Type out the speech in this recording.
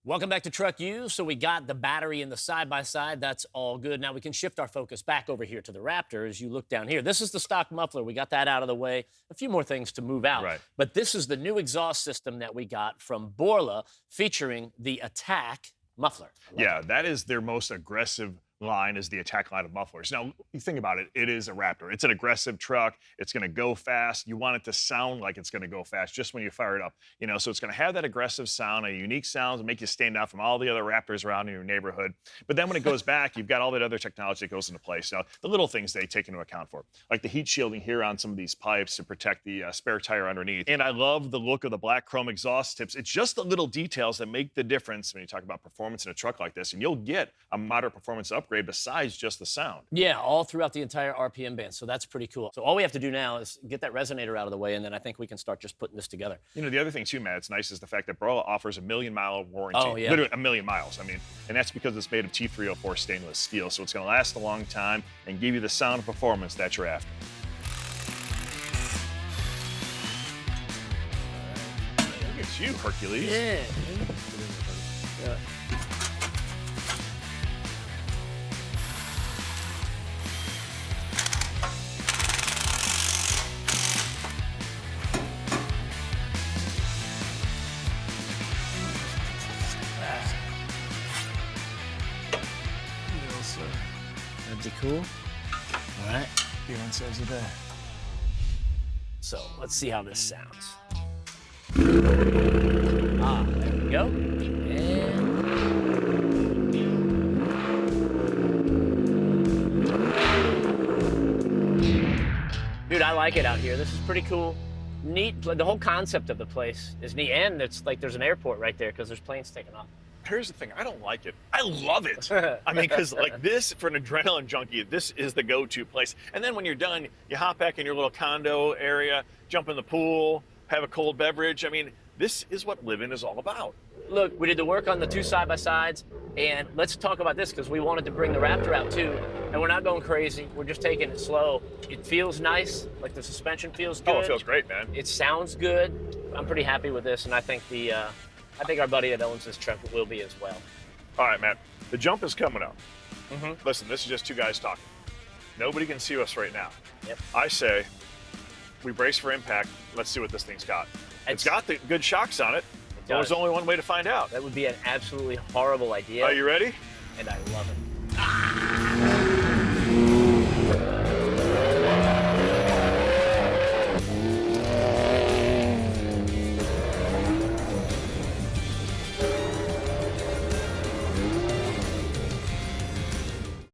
Welcome back to Truck U. So we got the battery in the side-by-side. That's all good. Now we can shift our focus back over here to the Raptor as you look down here. This is the stock muffler. We got that out of the way. A few more things to move out. Right. But this is the new exhaust system that we got from Borla featuring the Attack muffler. Yeah, that is their most aggressive line, is the Attack line of mufflers. Now, you think about it, it is a Raptor. It's an aggressive truck. It's going to go fast. You want it to sound like it's going to go fast just when you fire it up. You know, so it's going to have that aggressive sound, a unique sound, and make you stand out from all the other Raptors around in your neighborhood. But then when it goes back, you've got all that other technology that goes into place. Now, the little things they take into account for, like the heat shielding here on some of these pipes to protect the spare tire underneath. And I love the look of the black chrome exhaust tips. It's just the little details that make the difference when you talk about performance in a truck like this. And you'll get a moderate performance upgrade besides just the sound. Yeah, all throughout the entire RPM band. So that's pretty cool. So all we have to do now is get that resonator out of the way, and then I think we can start just putting this together. You know, the other thing too, Matt, it's nice is the fact that Borla offers a 1,000,000-mile warranty. Oh, yeah. Literally 1,000,000 miles. I mean, and that's because it's made of T304 stainless steel. So it's going to last a long time and give you the sound and performance that you're after. Look at you, Hercules. Yeah. That'd be cool. All right. Feeling says it. So let's see how this sounds. Ah, there we go. And dude, I like it out here. This is pretty cool. Neat. The whole concept of the place is neat, and it's like there's an airport right there because there's planes taking off. Here's the thing, I don't like it. I love it. I mean, because like this, for an adrenaline junkie, this is the go-to place. And then when you're done, you hop back in your little condo area, jump in the pool, have a cold beverage. I mean, this is what living is all about. Look, we did the work on the two side-by-sides, and let's talk about this because we wanted to bring the Raptor out too, and we're not going crazy. We're just taking it slow. It feels nice, like the suspension feels good. Oh, it feels great, man. It sounds good. I'm pretty happy with this, and I think our buddy that owns this truck will be as well. All right, Matt, the jump is coming up. Listen, this is just two guys talking. Nobody can see us right now. Yep. I say we brace for impact. Let's see what this thing's got. It's got the good shocks on it. There's only one way to find out. That would be an absolutely horrible idea. Are you ready? And I love it.